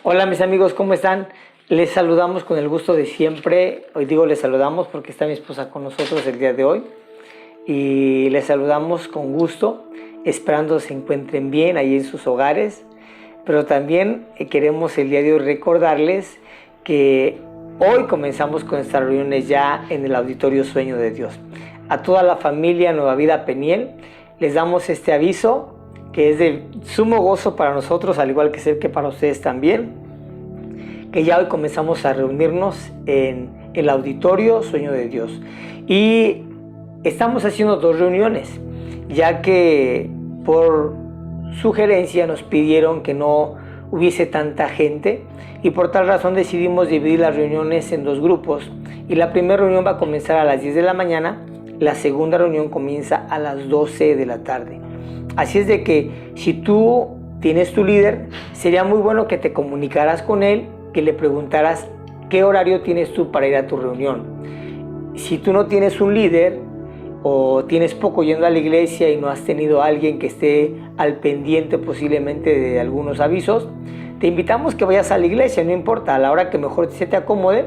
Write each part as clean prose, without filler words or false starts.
Hola mis amigos, ¿cómo están? Les saludamos con el gusto de siempre. Hoy digo les saludamos porque está mi esposa con nosotros el día de hoy. Y les saludamos con gusto, esperando se encuentren bien ahí en sus hogares. Pero también queremos el día de hoy recordarles que hoy comenzamos con estas reuniones ya en el Auditorio Sueño de Dios. A toda la familia Nueva Vida Peniel les damos este aviso que es de sumo gozo para nosotros, al igual que sé que para ustedes también, que ya hoy comenzamos a reunirnos en el Auditorio Sueño de Dios. Y estamos haciendo 2 reuniones, ya que por sugerencia nos pidieron que no hubiese tanta gente y por tal razón decidimos dividir las reuniones en 2 grupos. Y la primera reunión va a comenzar a las 10 de la mañana, la segunda reunión comienza a las 12 de la tarde. Así es de que si tú tienes tu líder, sería muy bueno que te comunicaras con él, que le preguntaras qué horario tienes tú para ir a tu reunión. Si tú no tienes un líder o tienes poco yendo a la iglesia y no has tenido a alguien que esté al pendiente posiblemente de algunos avisos, te invitamos que vayas a la iglesia, no importa, a la hora que mejor se te acomode,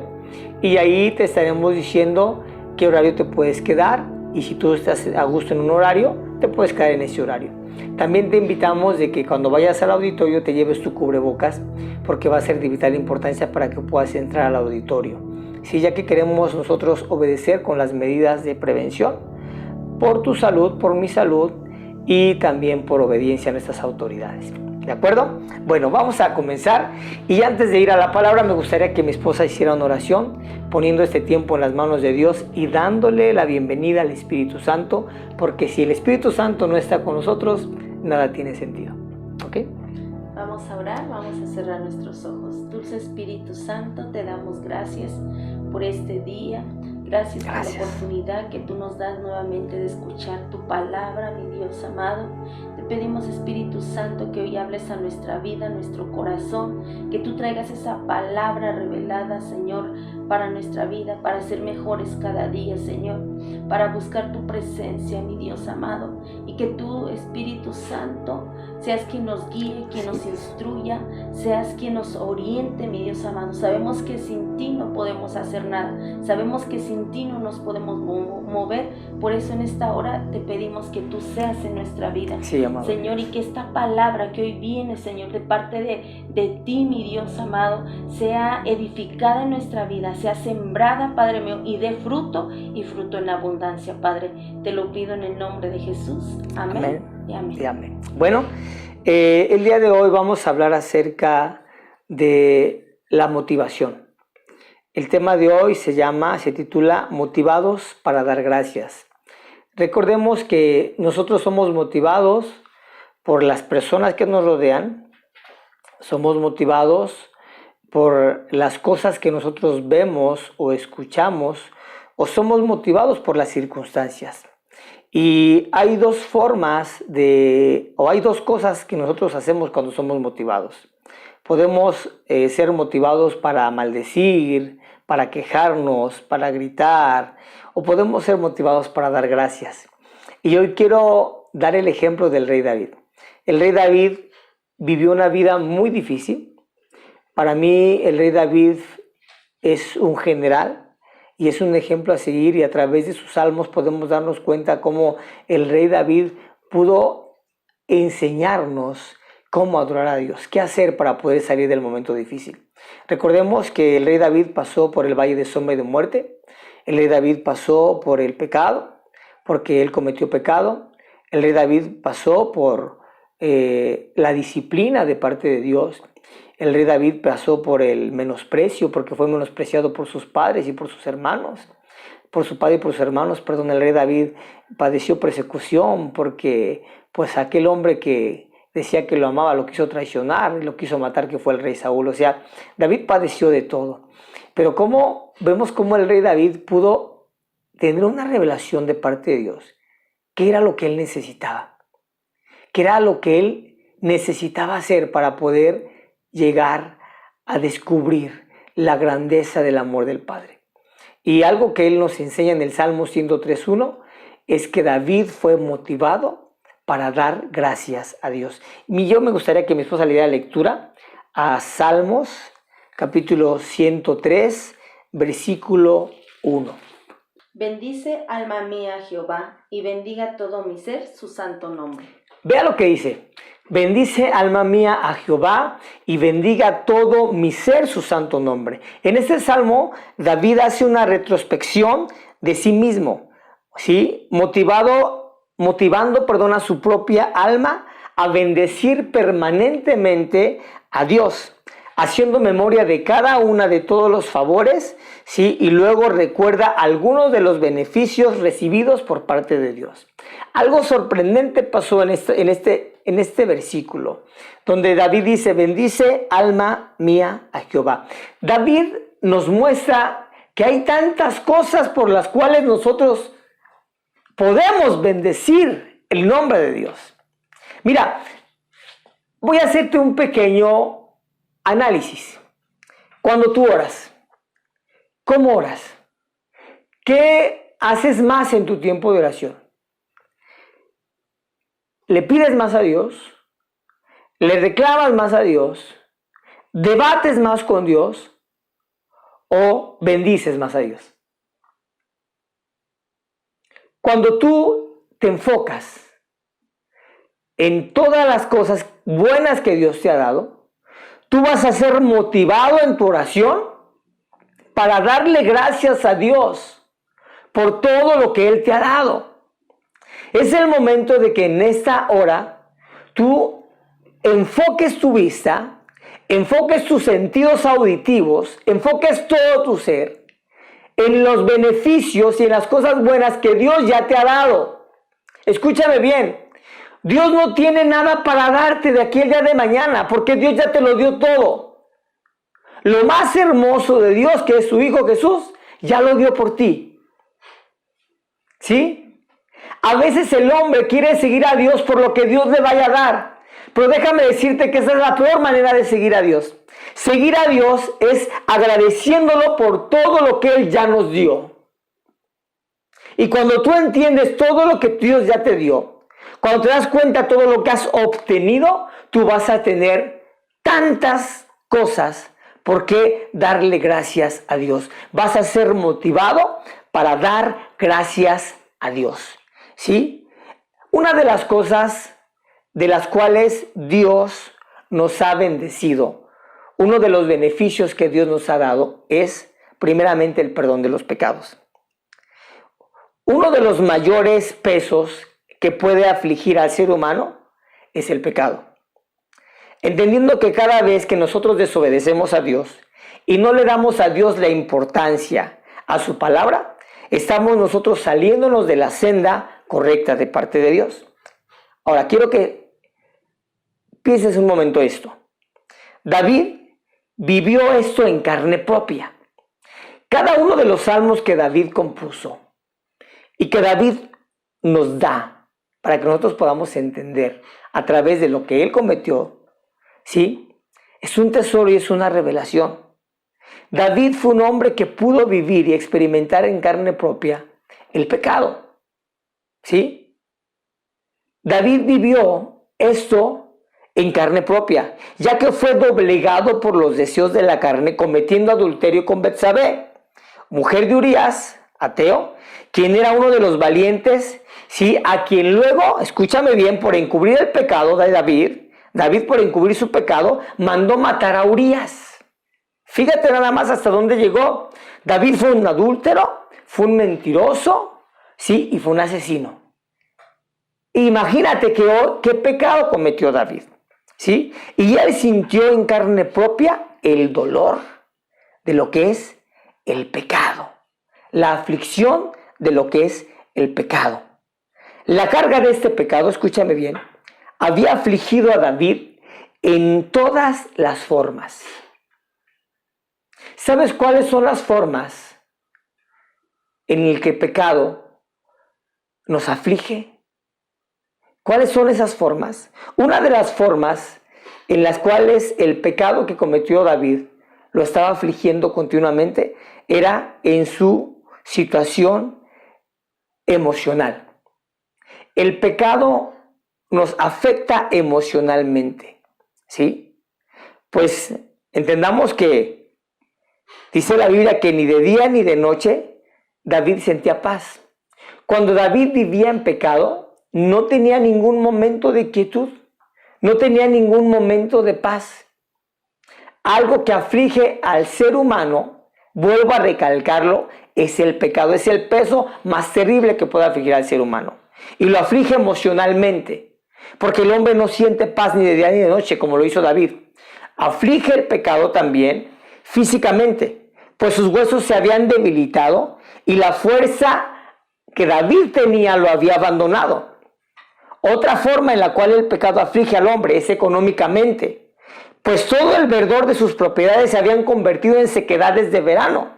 y ahí te estaremos diciendo qué horario te puedes quedar, y si tú estás a gusto en un horario, te puedes quedar en ese horario. También te invitamos de que cuando vayas al auditorio te lleves tu cubrebocas, porque va a ser de vital importancia para que puedas entrar al auditorio. Sí, ya que queremos nosotros obedecer con las medidas de prevención, por tu salud, por mi salud y también por obediencia a nuestras autoridades. ¿De acuerdo? Bueno, vamos a comenzar, y antes de ir a la palabra me gustaría que mi esposa hiciera una oración poniendo este tiempo en las manos de Dios y dándole la bienvenida al Espíritu Santo, porque si el Espíritu Santo no está con nosotros, nada tiene sentido. ¿Ok? Vamos a orar, vamos a cerrar nuestros ojos. Dulce Espíritu Santo, te damos gracias por este día. Gracias por la oportunidad que tú nos das nuevamente de escuchar tu palabra, mi Dios amado. Te pedimos, Espíritu Santo, que hoy hables a nuestra vida, a nuestro corazón, que tú traigas esa palabra revelada, Señor, para nuestra vida, para ser mejores cada día, Señor, para buscar tu presencia, mi Dios amado, y que tú, Espíritu Santo, seas quien nos guíe, quien nos instruya, seas quien nos oriente, mi Dios amado. Sabemos que sin ti no podemos hacer nada, sabemos que sin ti no nos podemos mover, por eso en esta hora te pedimos que tú seas en nuestra vida, sí, amado Señor, y que esta palabra que hoy viene, Señor, de parte de ti, mi Dios amado, sea edificada en nuestra vida, sea sembrada, Padre mío, y dé fruto, y fruto en abundancia, Padre. Te lo pido en el nombre de Jesús. Amén. Amén. Y amén. Y amén. Bueno, el día de hoy vamos a hablar acerca de la motivación. El tema de hoy se titula Motivados para dar gracias. Recordemos que nosotros somos motivados por las personas que nos rodean, somos motivados por las cosas que nosotros vemos o escuchamos, o somos motivados por las circunstancias. Y hay 2 hay 2 cosas que nosotros hacemos cuando somos motivados. Podemos ser motivados para maldecir, para quejarnos, para gritar, o podemos ser motivados para dar gracias. Y hoy quiero dar el ejemplo del rey David. El rey David vivió una vida muy difícil. Para mí el rey David es un general y es un ejemplo a seguir, y a través de sus salmos podemos darnos cuenta cómo el rey David pudo enseñarnos cómo adorar a Dios, qué hacer para poder salir del momento difícil. Recordemos que el rey David pasó por el valle de sombra y de muerte. El rey David pasó por el pecado, porque él cometió pecado. El rey David pasó por la disciplina de parte de Dios. El rey David pasó por el menosprecio, porque fue menospreciado por sus padres y por sus hermanos. Por su padre y por sus hermanos, el rey David padeció persecución porque pues aquel hombre que decía que lo amaba lo quiso traicionar y lo quiso matar, que fue el rey Saúl. O sea, David padeció de todo. Pero vemos cómo el rey David pudo tener una revelación de parte de Dios. ¿Qué era lo que él necesitaba? ¿Qué era lo que él necesitaba hacer para poder llegar a descubrir la grandeza del amor del Padre? Y algo que él nos enseña en el Salmo 103:1 es que David fue motivado para dar gracias a Dios. Y yo me gustaría que mi esposa le diera lectura a Salmos, capítulo 103, versículo 1. Bendice, alma mía, a Jehová, y bendiga todo mi ser su santo nombre. Vea lo que dice. Bendice, alma mía, a Jehová, y bendiga todo mi ser su santo nombre. En este salmo, David hace una retrospección de sí mismo, ¿sí? Motivando a su propia alma a bendecir permanentemente a Dios, haciendo memoria de cada una de todos los favores, ¿sí? Y luego recuerda algunos de los beneficios recibidos por parte de Dios. Algo sorprendente pasó en este versículo, donde David dice, bendice alma mía a Jehová. David nos muestra que hay tantas cosas por las cuales nosotros podemos bendecir el nombre de Dios. Mira, voy a hacerte un pequeño análisis. Cuando tú oras, ¿cómo oras? ¿Qué haces más en tu tiempo de oración? ¿Le pides más a Dios? ¿Le reclamas más a Dios? ¿Debates más con Dios? ¿O bendices más a Dios? Cuando tú te enfocas en todas las cosas buenas que Dios te ha dado, tú vas a ser motivado en tu oración para darle gracias a Dios por todo lo que Él te ha dado. Es el momento de que en esta hora tú enfoques tu vista, enfoques tus sentidos auditivos, enfoques todo tu ser en los beneficios y en las cosas buenas que Dios ya te ha dado. Escúchame bien, Dios no tiene nada para darte de aquí el día de mañana, porque Dios ya te lo dio todo. Lo más hermoso de Dios, que es su Hijo Jesús, ya lo dio por ti. ¿Sí? A veces el hombre quiere seguir a Dios por lo que Dios le vaya a dar. Pero déjame decirte que esa es la peor manera de seguir a Dios. Seguir a Dios es agradeciéndolo por todo lo que Él ya nos dio. Y cuando tú entiendes todo lo que Dios ya te dio, cuando te das cuenta de todo lo que has obtenido, tú vas a tener tantas cosas por qué darle gracias a Dios. Vas a ser motivado para dar gracias a Dios. ¿Sí? Una de las cosas de las cuales Dios nos ha bendecido, uno de los beneficios que Dios nos ha dado es primeramente el perdón de los pecados. Uno de los mayores pesos que puede afligir al ser humano es el pecado. Entendiendo que cada vez que nosotros desobedecemos a Dios y no le damos a Dios la importancia a su palabra, estamos nosotros saliéndonos de la senda correcta de parte de Dios. Ahora, quiero que pienses un momento esto. David vivió esto en carne propia. Cada uno de los salmos que David compuso y que David nos da para que nosotros podamos entender a través de lo que él cometió, ¿sí? Es un tesoro y es una revelación. David fue un hombre que pudo vivir y experimentar en carne propia el pecado. ¿Sí? David vivió esto en carne propia, ya que fue doblegado por los deseos de la carne, cometiendo adulterio con Betsabé, mujer de Urías, ateo, quien era uno de los valientes, ¿sí? A quien luego, escúchame bien, por encubrir el pecado de David por encubrir su pecado, mandó matar a Urías. Fíjate nada más hasta dónde llegó. David fue un adúltero, fue un mentiroso, sí, y fue un asesino. Imagínate qué pecado cometió David, ¿sí? Y él sintió en carne propia el dolor de lo que es el pecado, la aflicción de lo que es el pecado. La carga de este pecado, escúchame bien, había afligido a David en todas las formas. ¿Sabes cuáles son las formas en las que el pecado nos aflige? ¿Cuáles son esas formas? Una de las formas en las cuales el pecado que cometió David lo estaba afligiendo continuamente era en su situación emocional. El pecado nos afecta emocionalmente, ¿sí? pues entendamos que dice la Biblia que ni de día ni de noche David sentía paz. Cuando David vivía en pecado, no tenía ningún momento de quietud, no tenía ningún momento de paz. Algo que aflige al ser humano, vuelvo a recalcarlo, es el pecado, es el peso más terrible que puede afligir al ser humano. Y lo aflige emocionalmente, porque el hombre no siente paz ni de día ni de noche, como lo hizo David. Aflige el pecado también físicamente, pues sus huesos se habían debilitado y la fuerza que David tenía lo había abandonado. Otra forma en la cual el pecado aflige al hombre es económicamente, pues todo el verdor de sus propiedades se habían convertido en sequedades de verano.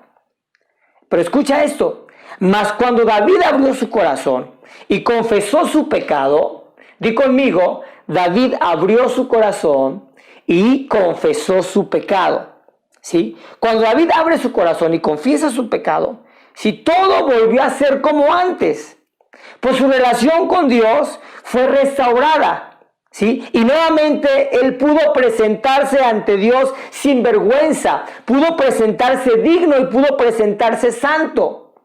Pero escucha esto, mas cuando David abrió su corazón y confesó su pecado, di conmigo, David abrió su corazón y confesó su pecado. ¿Sí? Cuando David abre su corazón y confiesa su pecado, si todo volvió a ser como antes, pues su relación con Dios fue restaurada, ¿sí? Y nuevamente él pudo presentarse ante Dios sin vergüenza, pudo presentarse digno y pudo presentarse santo.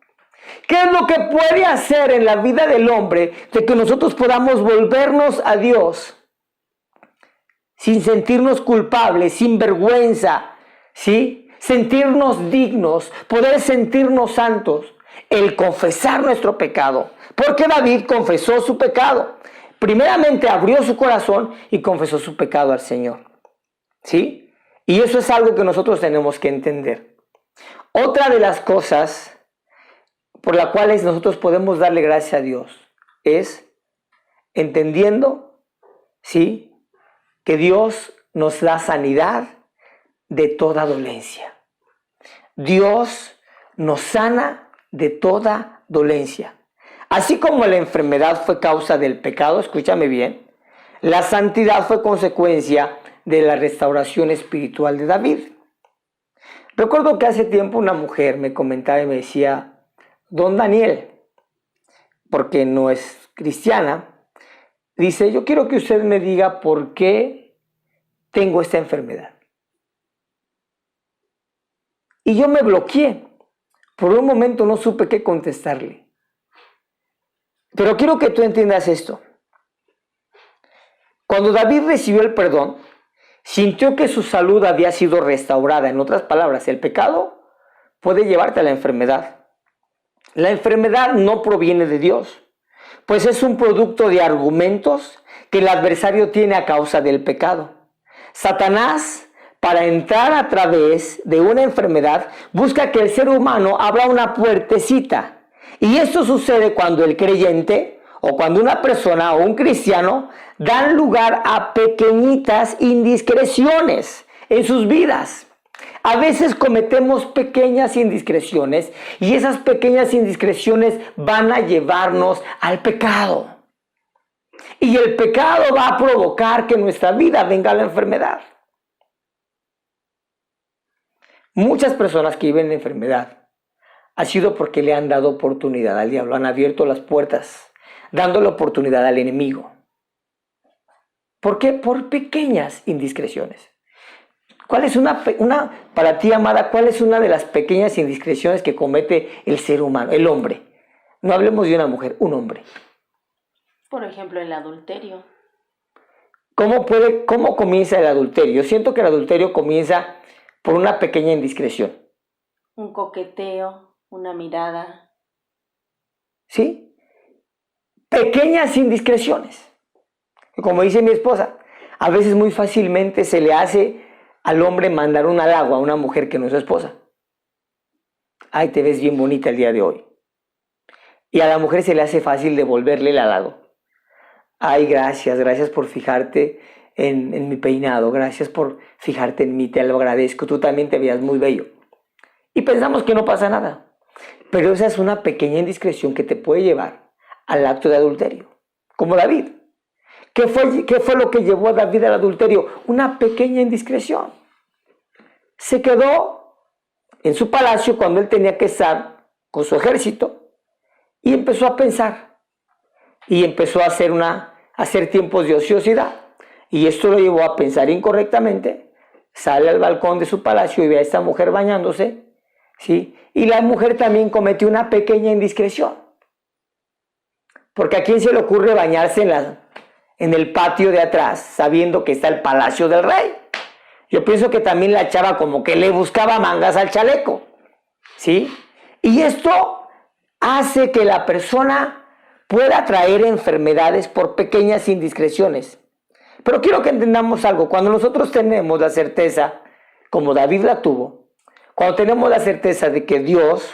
¿Qué es lo que puede hacer en la vida del hombre de que nosotros podamos volvernos a Dios sin sentirnos culpables, sin vergüenza, ¿sí? Sentirnos dignos, poder sentirnos santos, el confesar nuestro pecado? Porque David confesó su pecado. Primeramente abrió su corazón y confesó su pecado al Señor, ¿sí? Y eso es algo que nosotros tenemos que entender. Otra de las cosas por las cuales nosotros podemos darle gracias a Dios es entendiendo, ¿sí?, que Dios nos da sanidad de toda dolencia. Dios nos sana de toda dolencia. Así como la enfermedad fue causa del pecado, escúchame bien, la santidad fue consecuencia de la restauración espiritual de David. Recuerdo que hace tiempo una mujer me comentaba y me decía, don Daniel, porque no es cristiana, dice, yo quiero que usted me diga por qué tengo esta enfermedad. Y yo me bloqueé. Por un momento no supe qué contestarle. Pero quiero que tú entiendas esto. Cuando David recibió el perdón, sintió que su salud había sido restaurada. En otras palabras, el pecado puede llevarte a la enfermedad. La enfermedad no proviene de Dios, pues es un producto de argumentos que el adversario tiene a causa del pecado. Satanás, para entrar a través de una enfermedad, busca que el ser humano abra una puertecita. Y esto sucede cuando el creyente o cuando una persona o un cristiano dan lugar a pequeñitas indiscreciones en sus vidas. A veces cometemos pequeñas indiscreciones y esas pequeñas indiscreciones van a llevarnos al pecado. Y el pecado va a provocar que en nuestra vida venga la enfermedad. Muchas personas que viven en enfermedad ha sido porque le han dado oportunidad al diablo, han abierto las puertas, dándole oportunidad al enemigo. ¿Por qué? Por pequeñas indiscreciones. ¿Cuál es para ti, amada, cuál es una de las pequeñas indiscreciones que comete el ser humano, el hombre? No hablemos de una mujer, un hombre. Por ejemplo, el adulterio. ¿Cómo comienza el adulterio? Yo siento que el adulterio comienza por una pequeña indiscreción. Un coqueteo, una mirada. ¿Sí? Pequeñas indiscreciones. Como dice mi esposa, a veces muy fácilmente se le hace al hombre mandar un halago a una mujer que no es su esposa. Ay, te ves bien bonita el día de hoy. Y a la mujer se le hace fácil devolverle el halago. Ay, gracias por fijarte en mi peinado, gracias por fijarte en mí, te lo agradezco, tú también te veías muy bello. Y pensamos que no pasa nada. Pero esa es una pequeña indiscreción que te puede llevar al acto de adulterio. Como David. ¿Qué fue lo que llevó a David al adulterio? Una pequeña indiscreción. Se quedó en su palacio cuando él tenía que estar con su ejército y empezó a pensar y empezó a hacer tiempos de ociosidad, y esto lo llevó a pensar incorrectamente sale al balcón de su palacio y ve a esta mujer bañándose, ¿sí? Y la mujer también cometió una pequeña indiscreción. Porque ¿a quién se le ocurre bañarse en el patio de atrás, sabiendo que está el palacio del rey? Yo pienso que también la chava como que le buscaba mangas al chaleco, ¿sí? Y esto hace que la persona pueda traer enfermedades por pequeñas indiscreciones. Pero quiero que entendamos algo. Cuando nosotros tenemos la certeza, como David la tuvo, cuando tenemos la certeza de que Dios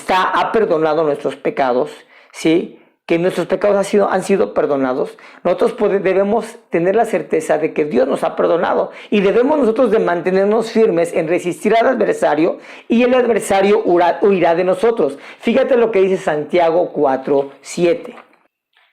ha perdonado nuestros pecados, ¿sí?, que nuestros pecados han sido perdonados, nosotros debemos tener la certeza de que Dios nos ha perdonado y debemos nosotros de mantenernos firmes en resistir al adversario y el adversario huirá de nosotros. Fíjate lo que dice Santiago 4:7.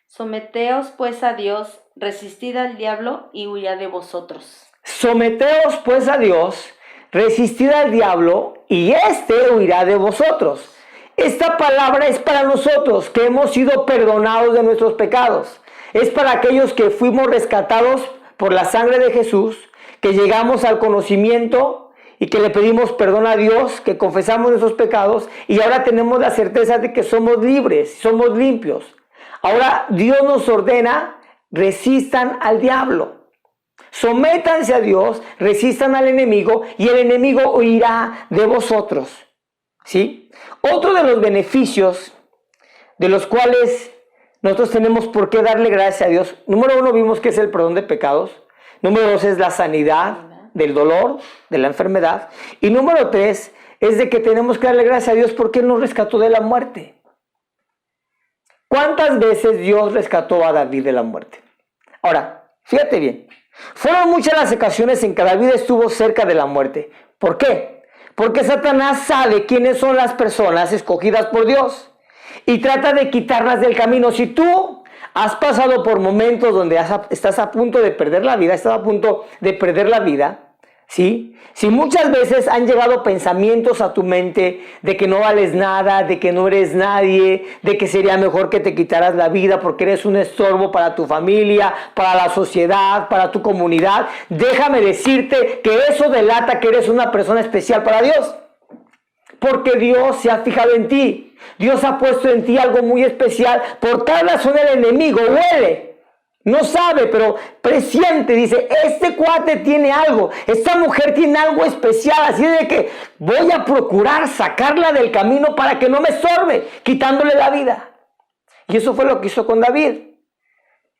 Someteos pues a Dios, resistid al diablo y huirá de vosotros. Someteos pues a Dios, resistid al diablo y éste huirá de vosotros. Esta palabra es para nosotros que hemos sido perdonados de nuestros pecados. Es para aquellos que fuimos rescatados por la sangre de Jesús, que llegamos al conocimiento y que le pedimos perdón a Dios, que confesamos nuestros pecados y ahora tenemos la certeza de que somos libres, somos limpios. Ahora Dios nos ordena, resistan al diablo. Sométanse a Dios, resistan al enemigo y el enemigo huirá de vosotros. ¿Sí? Otro de los beneficios de los cuales nosotros tenemos por qué darle gracias a Dios. Número 1, vimos que es el perdón de pecados. Número 2 es la sanidad del dolor, de la enfermedad. Y número 3 es de que tenemos que darle gracias a Dios porque Él nos rescató de la muerte. ¿Cuántas veces Dios rescató a David de la muerte? Ahora, fíjate bien. Fueron muchas las ocasiones en que David estuvo cerca de la muerte. ¿Por qué? Porque Satanás sabe quiénes son las personas escogidas por Dios y trata de quitarlas del camino. Si tú has pasado por momentos donde estás a punto de perder la vida, ¿sí? Si muchas veces han llegado pensamientos a tu mente de que no vales nada, de que no eres nadie, de que sería mejor que te quitaras la vida porque eres un estorbo para tu familia, para la sociedad, para tu comunidad, déjame decirte que eso delata que eres una persona especial para Dios. Porque Dios se ha fijado en ti. Dios ha puesto en ti algo muy especial. Por tal razón el enemigo huele. No sabe, pero presiente, dice, este cuate tiene algo, esta mujer tiene algo especial, así de que voy a procurar sacarla del camino para que no me estorbe, quitándole la vida. Y eso fue lo que hizo con David.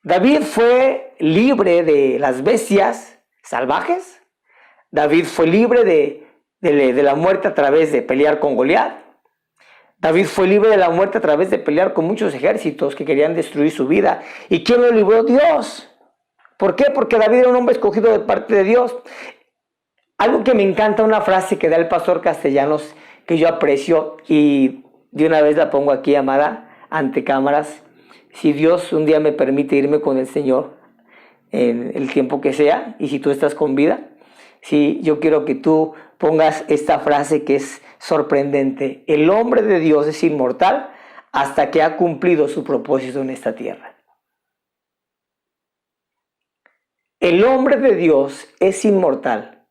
David fue libre de las bestias salvajes. David fue libre de la muerte a través de pelear con Goliat. David fue libre de la muerte a través de pelear con muchos ejércitos que querían destruir su vida. ¿Y quién lo libró? Dios. ¿Por qué? Porque David era un hombre escogido de parte de Dios. Algo que me encanta, una frase que da el pastor Castellanos, que yo aprecio y de una vez la pongo aquí, amada, ante cámaras. Si Dios un día me permite irme con el Señor en el tiempo que sea, y si tú estás con vida, sí, yo quiero que tú pongas esta frase que es sorprendente. El hombre de Dios es inmortal hasta que ha cumplido su propósito en esta tierra. El hombre de Dios es inmortal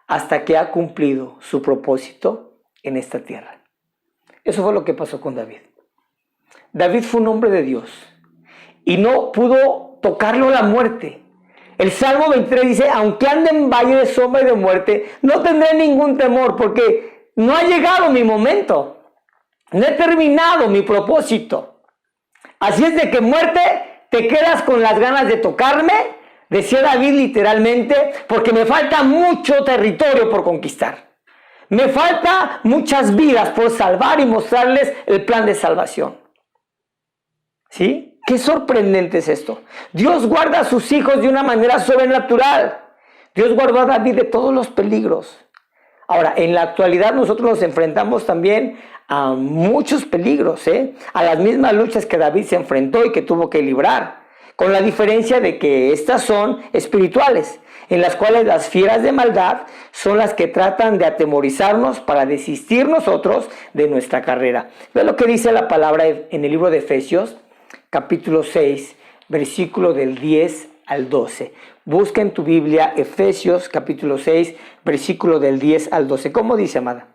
hasta que ha cumplido su propósito en esta tierra. Eso fue lo que pasó con David. David fue un hombre de Dios y no pudo tocarlo la muerte. El Salmo 23 dice, aunque ande en valle de sombra y de muerte, no tendré ningún temor porque no ha llegado mi momento. No he terminado mi propósito. Así es de que muerte, te quedas con las ganas de tocarme, decía David literalmente, porque me falta mucho territorio por conquistar. Me falta muchas vidas por salvar y mostrarles el plan de salvación. ¿Sí? Qué sorprendente es esto. Dios guarda a sus hijos de una manera sobrenatural. Dios guardó a David de todos los peligros. Ahora, en la actualidad nosotros nos enfrentamos también a muchos peligros, a las mismas luchas que David se enfrentó y que tuvo que librar, con la diferencia de que estas son espirituales, en las cuales las fieras de maldad son las que tratan de atemorizarnos para desistir nosotros de nuestra carrera. Ve lo que dice la palabra en el libro de Efesios, capítulo 6, versículo del 10 al 12. Busca en tu Biblia Efesios capítulo 6, versículo del 10 al 12. ¿Cómo dice, amada?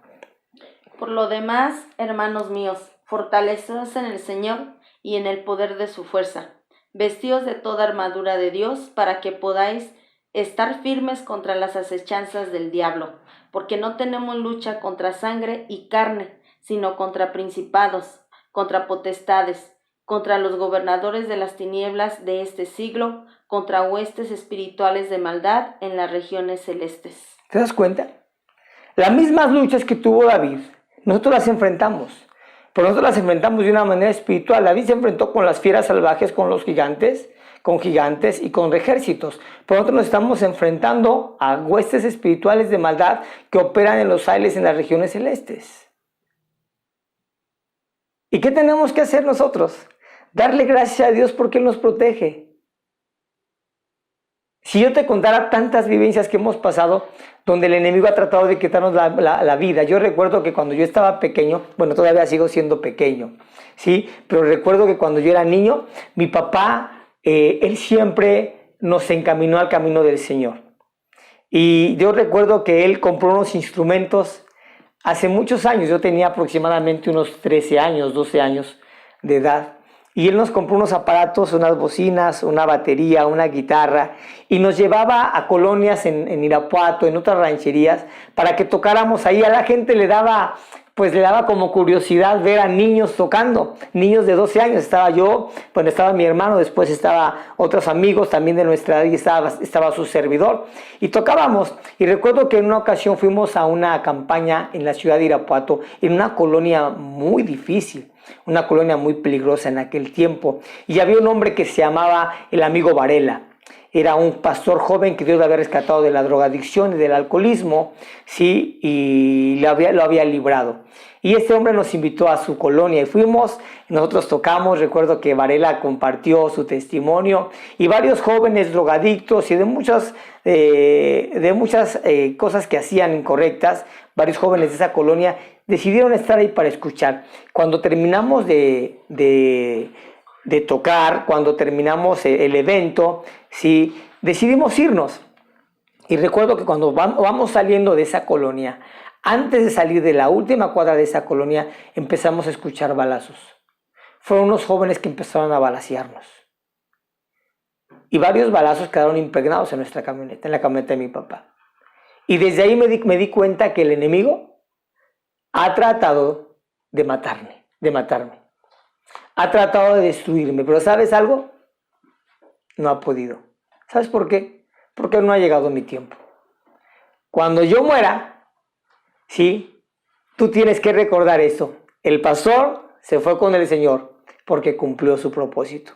Por lo demás, hermanos míos, fortaleceos en el Señor y en el poder de su fuerza. Vestíos de toda armadura de Dios para que podáis estar firmes contra las acechanzas del diablo, porque no tenemos lucha contra sangre y carne, sino contra principados, contra potestades, contra los gobernadores de las tinieblas de este siglo, contra huestes espirituales de maldad en las regiones celestes. ¿Te das cuenta? Las mismas luchas que tuvo David, nosotros las enfrentamos, pero nosotros las enfrentamos de una manera espiritual. David se enfrentó con las fieras salvajes, con los gigantes, y con ejércitos. Pero nosotros nos estamos enfrentando a huestes espirituales de maldad que operan en los aires, en las regiones celestes. ¿Y qué tenemos que hacer nosotros? Darle gracias a Dios porque Él nos protege. Si yo te contara tantas vivencias que hemos pasado donde el enemigo ha tratado de quitarnos la vida. Yo recuerdo que cuando yo estaba pequeño, bueno, todavía sigo siendo pequeño, ¿sí? Pero recuerdo que cuando yo era niño, mi papá, él siempre nos encaminó al camino del Señor. Y yo recuerdo que él compró unos instrumentos hace muchos años. Yo tenía aproximadamente unos 13 años, 12 años de edad. Y él nos compró unos aparatos, unas bocinas, una batería, una guitarra, y nos llevaba a colonias en Irapuato, en otras rancherías, para que tocáramos ahí. A la gente le daba como curiosidad ver a niños tocando, niños de 12 años. Estaba yo, bueno, estaba mi hermano, después estaba otros amigos también de nuestra edad y estaba su servidor. Y tocábamos. Y recuerdo que en una ocasión fuimos a una campaña en la ciudad de Irapuato, en una colonia muy difícil, una colonia muy peligrosa en aquel tiempo. Y había un hombre que se llamaba el amigo Varela. Era un pastor joven que Dios lo había rescatado de la drogadicción y del alcoholismo, ¿sí? Y lo había librado. Y este hombre nos invitó a su colonia y fuimos, nosotros tocamos. Recuerdo que Varela compartió su testimonio y varios jóvenes drogadictos y de muchas cosas que hacían incorrectas, varios jóvenes de esa colonia decidieron estar ahí para escuchar. Cuando terminamos de tocar, cuando terminamos el evento, ¿sí? Decidimos irnos. Y recuerdo que cuando vamos saliendo de esa colonia, antes de salir de la última cuadra de esa colonia, empezamos a escuchar balazos. Fueron unos jóvenes que empezaron a balacearnos. Y varios balazos quedaron impregnados en nuestra camioneta, en la camioneta de mi papá. Y desde ahí me di cuenta que el enemigo ha tratado de matarme. Ha tratado de destruirme, pero ¿sabes algo? No ha podido. ¿Sabes por qué? Porque no ha llegado mi tiempo. Cuando yo muera, ¿sí? Tú tienes que recordar eso. El pastor se fue con el Señor porque cumplió su propósito.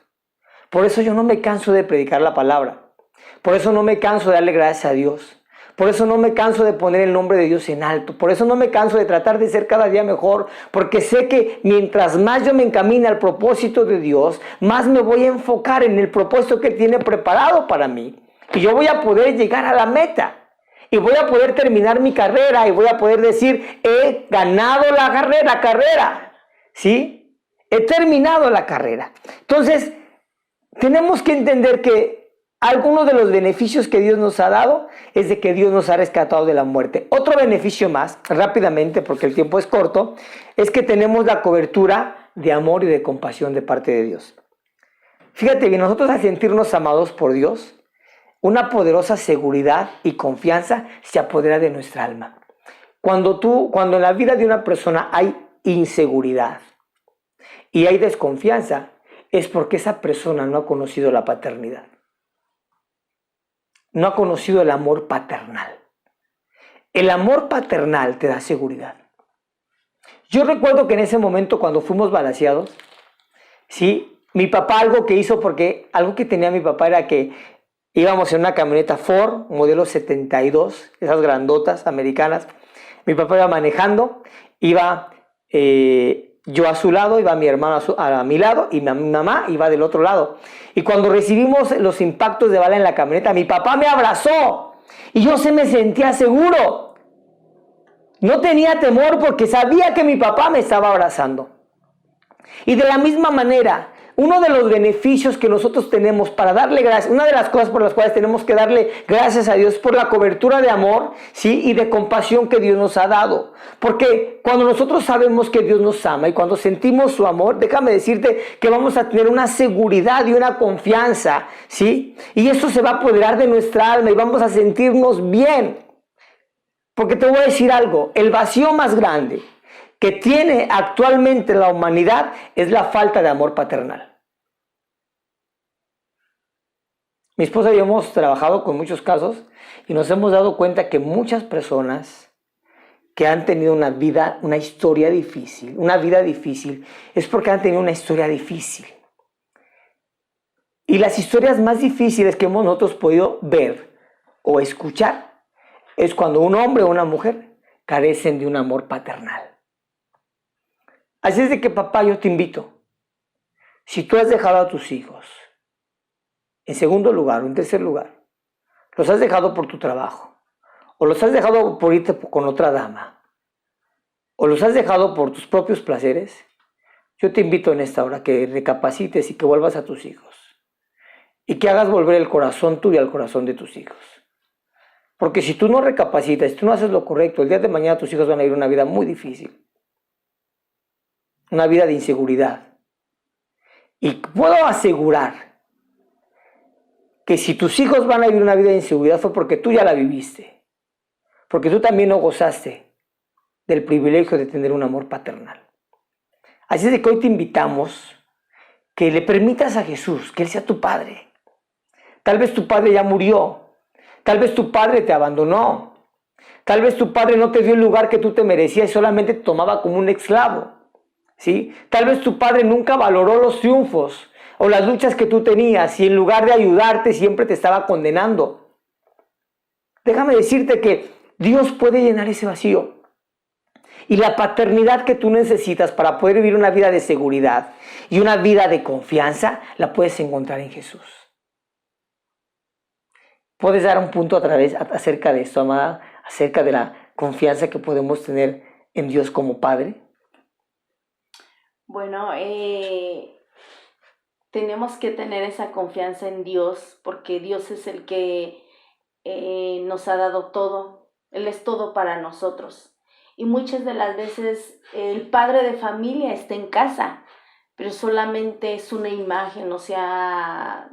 Por eso yo no me canso de predicar la palabra. Por eso no me canso de darle gracias a Dios. Por eso no me canso de poner el nombre de Dios en alto. Por eso no me canso de tratar de ser cada día mejor. Porque sé que mientras más yo me encamine al propósito de Dios, más me voy a enfocar en el propósito que Él tiene preparado para mí. Y yo voy a poder llegar a la meta. Y voy a poder terminar mi carrera. Y voy a poder decir, he ganado la carrera. ¿Sí? He terminado la carrera. Entonces, tenemos que entender que algunos de los beneficios que Dios nos ha dado es de que Dios nos ha rescatado de la muerte. Otro beneficio más, rápidamente porque el tiempo es corto, es que tenemos la cobertura de amor y de compasión de parte de Dios. Fíjate bien, nosotros al sentirnos amados por Dios, una poderosa seguridad y confianza se apodera de nuestra alma. Cuando en la vida de una persona hay inseguridad y hay desconfianza, es porque esa persona no ha conocido la paternidad. No ha conocido el amor paternal. El amor paternal te da seguridad. Yo recuerdo que en ese momento cuando fuimos balaceados, ¿sí? Mi papá algo que tenía mi papá era que íbamos en una camioneta Ford, modelo 72, esas grandotas americanas. Mi papá iba manejando, iba yo a su lado, iba mi hermano a mi lado y mi mamá iba del otro lado. Y cuando recibimos los impactos de bala en la camioneta, mi papá me abrazó y yo me sentía seguro. No tenía temor porque sabía que mi papá me estaba abrazando. Y de la misma manera, uno de los beneficios que nosotros tenemos para darle gracias, una de las cosas por las cuales tenemos que darle gracias a Dios es por la cobertura de amor, ¿sí? Y de compasión que Dios nos ha dado. Porque cuando nosotros sabemos que Dios nos ama y cuando sentimos su amor, déjame decirte que vamos a tener una seguridad y una confianza, ¿sí? Y eso se va a apoderar de nuestra alma y vamos a sentirnos bien. Porque te voy a decir algo, el vacío más grande que tiene actualmente la humanidad es la falta de amor paternal. Mi esposa y yo hemos trabajado con muchos casos y nos hemos dado cuenta que muchas personas que han tenido una vida difícil, es porque han tenido una historia difícil. Y las historias más difíciles que hemos nosotros podido ver o escuchar es cuando un hombre o una mujer carecen de un amor paternal. Así es de que, papá, yo te invito, si tú has dejado a tus hijos, en segundo lugar o en tercer lugar, los has dejado por tu trabajo, o los has dejado por irte con otra dama, o los has dejado por tus propios placeres, yo te invito en esta hora que recapacites y que vuelvas a tus hijos, y que hagas volver el corazón tuyo al corazón de tus hijos. Porque si tú no recapacitas, si tú no haces lo correcto, el día de mañana tus hijos van a vivir una vida muy difícil. Una vida de inseguridad. Y puedo asegurar que si tus hijos van a vivir una vida de inseguridad fue porque tú ya la viviste. Porque tú también no gozaste del privilegio de tener un amor paternal. Así es de que hoy te invitamos que le permitas a Jesús que Él sea tu Padre. Tal vez tu padre ya murió. Tal vez tu padre te abandonó. Tal vez tu padre no te dio el lugar que tú te merecías y solamente te tomaba como un esclavo. ¿Sí? Tal vez tu padre nunca valoró los triunfos o las luchas que tú tenías y en lugar de ayudarte siempre te estaba condenando. Déjame decirte que Dios puede llenar ese vacío. Y la paternidad que tú necesitas para poder vivir una vida de seguridad y una vida de confianza, la puedes encontrar en Jesús. ¿Puedes dar un punto acerca de esto, amada? Acerca de la confianza que podemos tener en Dios como Padre. Bueno, tenemos que tener esa confianza en Dios porque Dios es el que nos ha dado todo. Él es todo para nosotros. Y muchas de las veces el padre de familia está en casa, pero solamente es una imagen, o sea,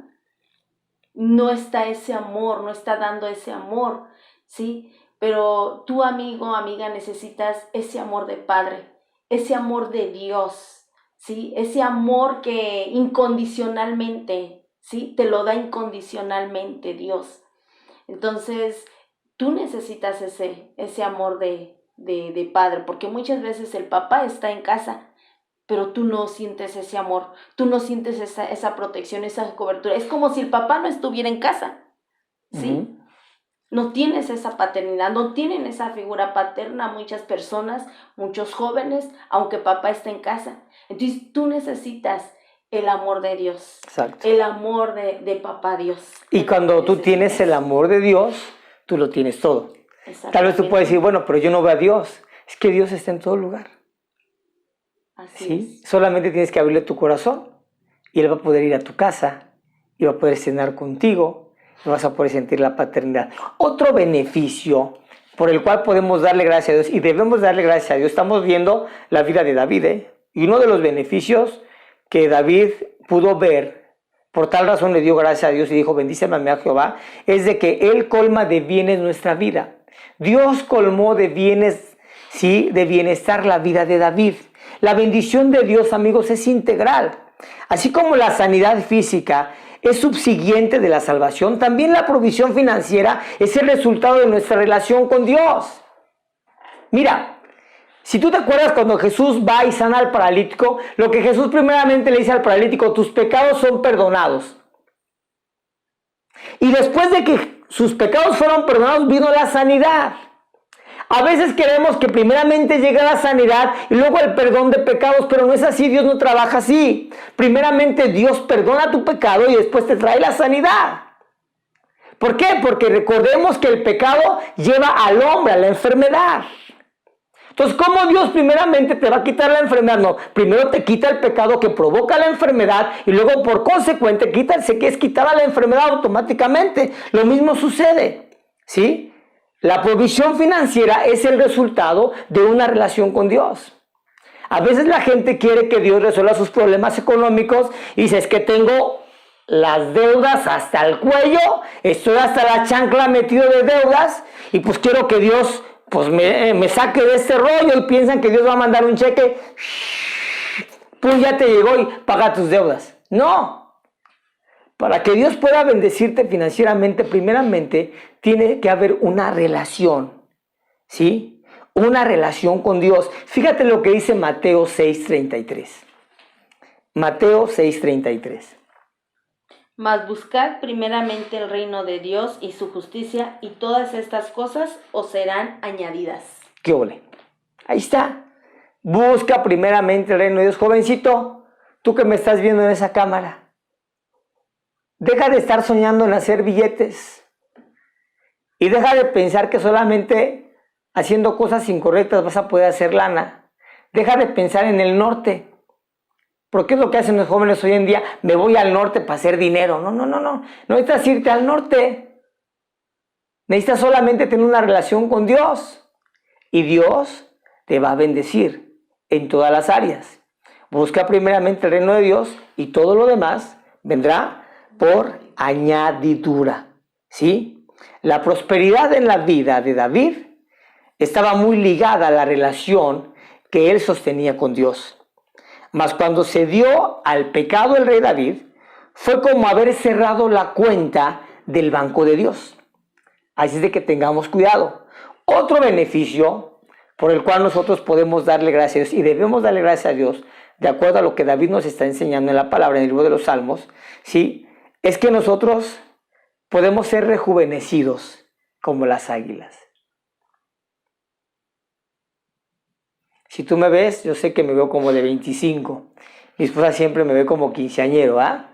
no está ese amor, no está dando ese amor, ¿sí? Pero tú, amigo, amiga, necesitas ese amor de padre, ese amor de Dios. ¿Sí? Ese amor que incondicionalmente, ¿sí? Te lo da incondicionalmente Dios. Entonces, tú necesitas ese amor de padre, porque muchas veces el papá está en casa, pero tú no sientes ese amor, tú no sientes esa protección, esa cobertura. Es como si el papá no estuviera en casa, ¿sí? Uh-huh. No tienes esa paternidad, no tienen esa figura paterna muchas personas, muchos jóvenes, aunque papá está en casa. Entonces tú necesitas el amor de Dios. Exacto. El amor de papá Dios. Y cuando tú tienes el amor de Dios, tú lo tienes todo. Tal vez tú puedes decir, bueno, pero yo no veo a Dios. Es que Dios está en todo lugar. Así ¿Sí? es. Solamente tienes que abrirle tu corazón y Él va a poder ir a tu casa y va a poder cenar contigo. Vas a poder sentir la paternidad. Otro beneficio por el cual podemos darle gracias a Dios y debemos darle gracias a Dios. Estamos viendo la vida de David, y uno de los beneficios que David pudo ver, por tal razón le dio gracias a Dios y dijo, bendíceme a Jehová, es de que Él colma de bienes nuestra vida. Dios colmó de bienes, sí, de bienestar la vida de David. La bendición de Dios, amigos, es integral. Así como la sanidad física es subsiguiente de la salvación, también la provisión financiera es el resultado de nuestra relación con Dios. Mira, si tú te acuerdas cuando Jesús va y sana al paralítico, lo que Jesús primeramente le dice al paralítico, tus pecados son perdonados. Y después de que sus pecados fueron perdonados, vino la sanidad. A veces queremos que primeramente llegue la sanidad y luego el perdón de pecados, pero no es así, Dios no trabaja así. Primeramente Dios perdona tu pecado y después te trae la sanidad. ¿Por qué? Porque recordemos que el pecado lleva al hombre a la enfermedad. Entonces, ¿cómo Dios primeramente te va a quitar la enfermedad? No, primero te quita el pecado que provoca la enfermedad y luego por consecuente es quitada la enfermedad automáticamente. Lo mismo sucede, ¿sí? La provisión financiera es el resultado de una relación con Dios. A veces la gente quiere que Dios resuelva sus problemas económicos y dice, es que tengo las deudas hasta el cuello, estoy hasta la chancla metido de deudas y pues quiero que Dios pues me saque de este rollo, y piensan que Dios va a mandar un cheque, pues ya te llegó y paga tus deudas. No. Para que Dios pueda bendecirte financieramente, primeramente tiene que haber una relación, ¿sí? Una relación con Dios. Fíjate lo que dice Mateo 6:33. Mateo 6:33. Mas buscad primeramente el reino de Dios y su justicia, y todas estas cosas os serán añadidas. ¿Qué ole? Ahí está. Busca primeramente el reino de Dios. Jovencito, tú que me estás viendo en esa cámara, deja de estar soñando en hacer billetes y deja de pensar que solamente haciendo cosas incorrectas vas a poder hacer lana. Deja de pensar en el norte. Porque es lo que hacen los jóvenes hoy en día. Me voy al norte para hacer dinero. No. No necesitas irte al norte. Necesitas solamente tener una relación con Dios. Y Dios te va a bendecir en todas las áreas. Busca primeramente el reino de Dios y todo lo demás vendrá por añadidura. ¿Sí? La prosperidad en la vida de David estaba muy ligada a la relación que él sostenía con Dios. Mas cuando se dio al pecado el rey David, fue como haber cerrado la cuenta del banco de Dios. Así es de que tengamos cuidado. Otro beneficio por el cual nosotros podemos darle gracias a Dios y debemos darle gracias a Dios, de acuerdo a lo que David nos está enseñando en la palabra, en el libro de los Salmos, ¿sí? Es que nosotros podemos ser rejuvenecidos como las águilas. Si tú me ves, yo sé que me veo como de 25. Mi esposa siempre me ve como quinceañero, ¿ah?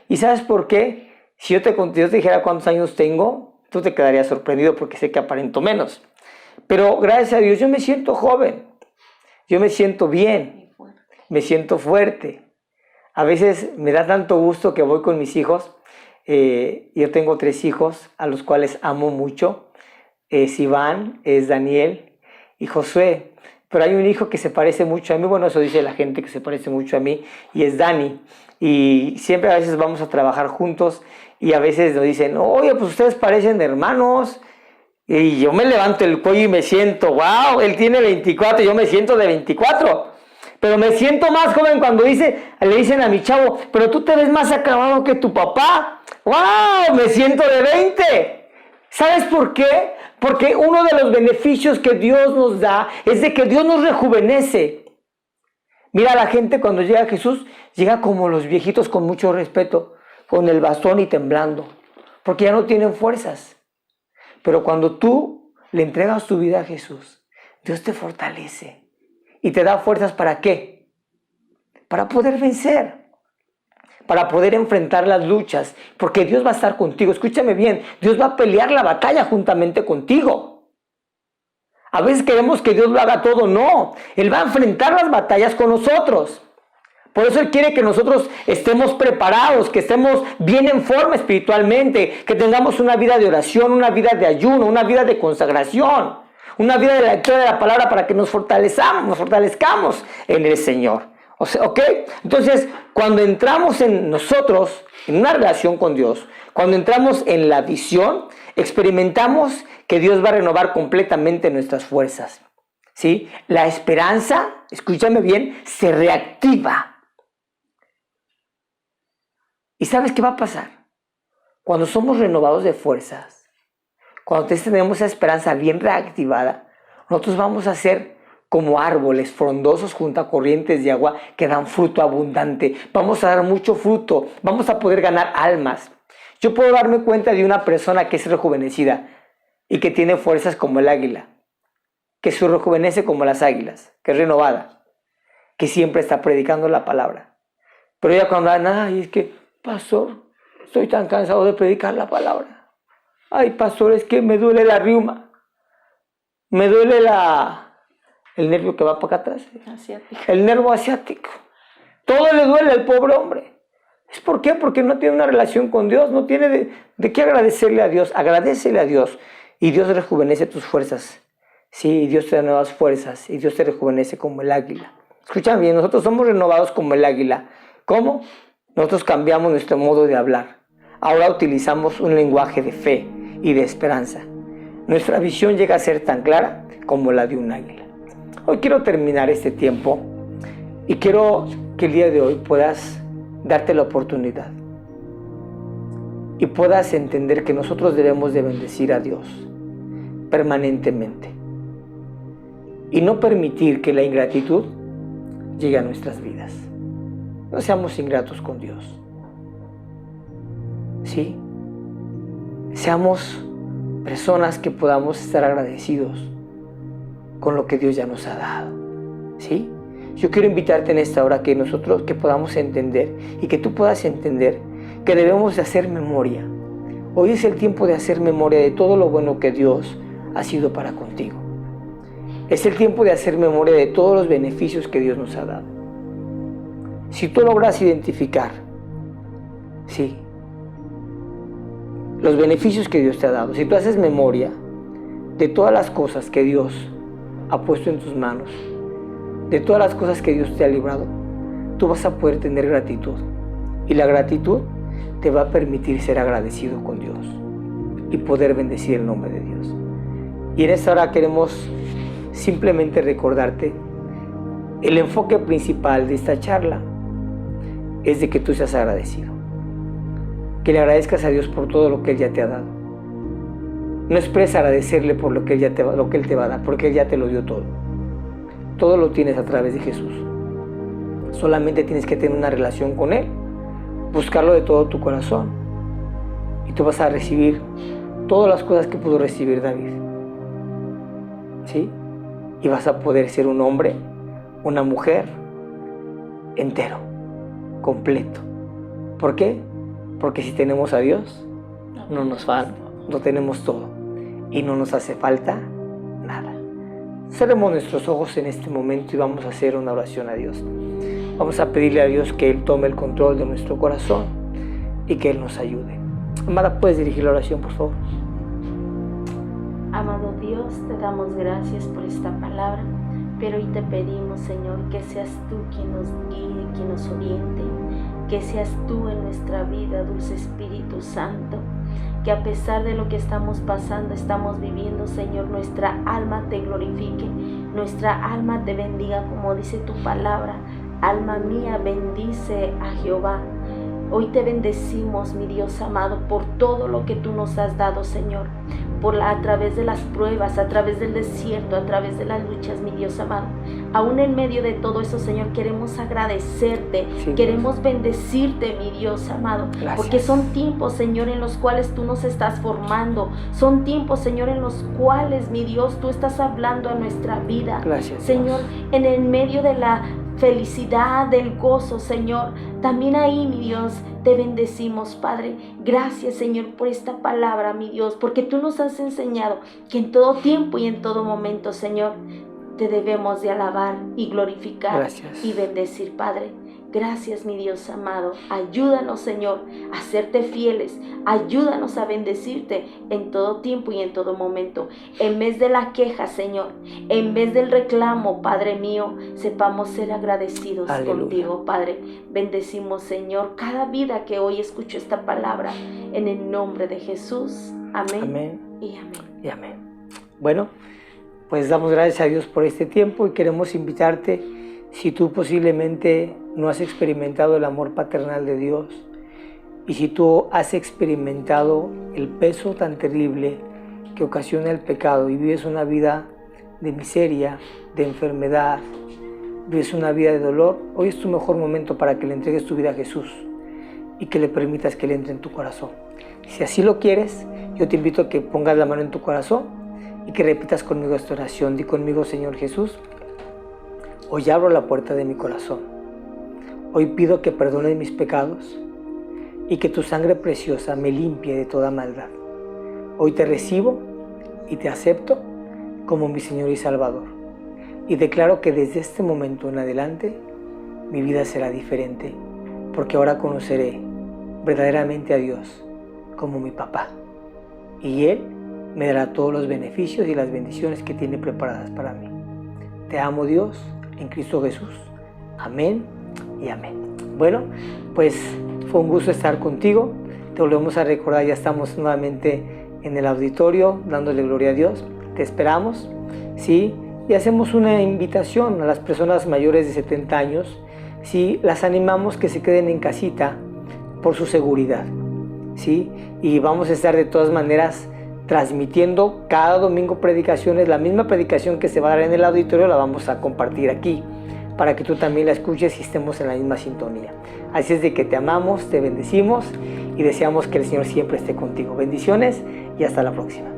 ¿Y sabes por qué? Si yo te dijera cuántos años tengo, tú te quedarías sorprendido porque sé que aparento menos. Pero gracias a Dios yo me siento joven. Yo me siento bien. Me siento fuerte. A veces me da tanto gusto que voy con mis hijos. Yo tengo 3 hijos a los cuales amo mucho. Es Iván, es Daniel y Josué. Pero hay un hijo que se parece mucho a mí, bueno, eso dice la gente que se parece mucho a mí, y es Dani. Y siempre a veces vamos a trabajar juntos y a veces nos dicen, oye, pues ustedes parecen hermanos. Y yo me levanto el cuello y me siento, wow, él tiene 24, yo me siento de 24. Pero me siento más joven cuando le dicen a mi chavo, pero tú te ves más acabado que tu papá. ¡Wow! Me siento de 20. ¿Sabes por qué? Porque uno de los beneficios que Dios nos da es de que Dios nos rejuvenece. Mira, la gente cuando llega a Jesús, llega como los viejitos con mucho respeto, con el bastón y temblando, porque ya no tienen fuerzas. Pero cuando tú le entregas tu vida a Jesús, Dios te fortalece y te da fuerzas ¿para qué? Para poder vencer. Para poder enfrentar las luchas, porque Dios va a estar contigo. Escúchame bien, Dios va a pelear la batalla juntamente contigo. A veces queremos que Dios lo haga todo, no. Él va a enfrentar las batallas con nosotros. Por eso Él quiere que nosotros estemos preparados, que estemos bien en forma espiritualmente, que tengamos una vida de oración, una vida de ayuno, una vida de consagración, una vida de la lectura de la palabra para que nos fortalezcamos en el Señor. ¿Ok? Entonces, cuando entramos en nosotros, en una relación con Dios, cuando entramos en la visión, experimentamos que Dios va a renovar completamente nuestras fuerzas. ¿Sí? La esperanza, escúchame bien, se reactiva. ¿Y sabes qué va a pasar? Cuando somos renovados de fuerzas, cuando tenemos esa esperanza bien reactivada, nosotros vamos a ser como árboles frondosos junto a corrientes de agua que dan fruto abundante. Vamos a dar mucho fruto, vamos a poder ganar almas. Yo puedo darme cuenta de una persona que es rejuvenecida y que tiene fuerzas como el águila, que se rejuvenece como las águilas, que es renovada, que siempre está predicando la palabra. Pero ya cuando ay, es que, pastor, estoy tan cansado de predicar la palabra. Ay, pastor, es que me duele la riuma, me duele El nervio que va para acá atrás. Asiático. El nervio asiático. Todo le duele al pobre hombre. ¿Es por qué? Porque no tiene una relación con Dios, no tiene de qué agradecerle a Dios. Agradécele a Dios y Dios rejuvenece tus fuerzas. Sí, Dios te da nuevas fuerzas y Dios te rejuvenece como el águila. Escucha bien, nosotros somos renovados como el águila. ¿Cómo? Nosotros cambiamos nuestro modo de hablar. Ahora utilizamos un lenguaje de fe y de esperanza. Nuestra visión llega a ser tan clara como la de un águila. Hoy quiero terminar este tiempo y quiero que el día de hoy puedas darte la oportunidad y puedas entender que nosotros debemos de bendecir a Dios permanentemente y no permitir que la ingratitud llegue a nuestras vidas. No seamos ingratos con Dios. ¿Sí? Seamos personas que podamos estar agradecidos con lo que Dios ya nos ha dado. ¿Sí? Yo quiero invitarte en esta hora que nosotros que podamos entender y que tú puedas entender que debemos de hacer memoria. Hoy es el tiempo de hacer memoria de todo lo bueno que Dios ha sido para contigo. Es el tiempo de hacer memoria de todos los beneficios que Dios nos ha dado. Si tú logras identificar, sí, los beneficios que Dios te ha dado, si tú haces memoria de todas las cosas que Dios ha puesto en tus manos, de todas las cosas que Dios te ha librado, tú vas a poder tener gratitud. Y la gratitud te va a permitir ser agradecido con Dios y poder bendecir el nombre de Dios. Y en esta hora queremos simplemente recordarte el enfoque principal de esta charla es de que tú seas agradecido. Que le agradezcas a Dios por todo lo que Él ya te ha dado. No esperes agradecerle por lo que Él te va a dar, porque Él ya te lo dio todo. Todo lo tienes a través de Jesús. Solamente tienes que tener una relación con Él, buscarlo de todo tu corazón y tú vas a recibir todas las cosas que pudo recibir David. ¿Sí? Y vas a poder ser un hombre, una mujer entero, completo. ¿Por qué? Porque si tenemos a Dios, no nos falta, no tenemos todo y no nos hace falta nada. Cerremos nuestros ojos en este momento y vamos a hacer una oración a Dios. Vamos a pedirle a Dios que Él tome el control de nuestro corazón y que Él nos ayude. Amada, ¿puedes dirigir la oración, por favor? Amado Dios, te damos gracias por esta palabra, pero hoy te pedimos, Señor, que seas tú quien nos guíe, quien nos oriente, que seas tú en nuestra vida, dulce Espíritu Santo, que a pesar de lo que estamos pasando, estamos viviendo, Señor, nuestra alma te glorifique, nuestra alma te bendiga, como dice tu palabra. Alma mía, bendice a Jehová. Hoy te bendecimos, mi Dios amado, por todo lo que tú nos has dado, Señor, a través de las pruebas, a través del desierto, a través de las luchas, mi Dios amado. Aún en medio de todo eso, Señor, queremos agradecerte, sí, queremos bendecirte, mi Dios amado. Gracias. Porque son tiempos, Señor, en los cuales tú nos estás formando, son tiempos, Señor, en los cuales, mi Dios, tú estás hablando a nuestra vida. Gracias, Señor, Dios. En el medio de la felicidad, del gozo, Señor, también ahí, mi Dios, te bendecimos, Padre. Gracias, Señor, por esta palabra, mi Dios, porque tú nos has enseñado que en todo tiempo y en todo momento, Señor, te debemos de alabar y glorificar. Gracias. Y bendecir, Padre. Gracias, mi Dios amado. Ayúdanos, Señor, a serte fieles. Ayúdanos a bendecirte en todo tiempo y en todo momento. En vez de la queja, Señor, en vez del reclamo, Padre mío, sepamos ser agradecidos. Aleluya. Contigo, Padre. Bendecimos, Señor, cada vida que hoy escucho esta palabra. En el nombre de Jesús. Amén. Amén. Y amén. Y amén. Bueno, pues damos gracias a Dios por este tiempo y queremos invitarte, si tú posiblemente no has experimentado el amor paternal de Dios y si tú has experimentado el peso tan terrible que ocasiona el pecado y vives una vida de miseria, de enfermedad, vives una vida de dolor, hoy es tu mejor momento para que le entregues tu vida a Jesús y que le permitas que Él entre en tu corazón. Si así lo quieres, yo te invito a que pongas la mano en tu corazón y que repitas conmigo esta oración. Di conmigo: Señor Jesús, hoy abro la puerta de mi corazón. Hoy pido que perdones mis pecados y que tu sangre preciosa me limpie de toda maldad. Hoy te recibo y te acepto como mi Señor y Salvador. y declaro que desde este momento en adelante mi vida será diferente, porque ahora conoceré verdaderamente a Dios como mi papá, y Él me dará todos los beneficios y las bendiciones que tiene preparadas para mí. Te amo, Dios, en Cristo Jesús. Amén y amén. Bueno, pues fue un gusto estar contigo. Te volvemos a recordar, ya estamos nuevamente en el auditorio dándole gloria a Dios. Te esperamos, ¿sí? Y hacemos una invitación a las personas mayores de 70 años, ¿sí? Las animamos que se queden en casita por su seguridad, ¿sí? Y vamos a estar de todas maneras transmitiendo cada domingo predicaciones. La misma predicación que se va a dar en el auditorio la vamos a compartir aquí para que tú también la escuches y estemos en la misma sintonía. Así es de que te amamos, te bendecimos y deseamos que el Señor siempre esté contigo. Bendiciones y hasta la próxima.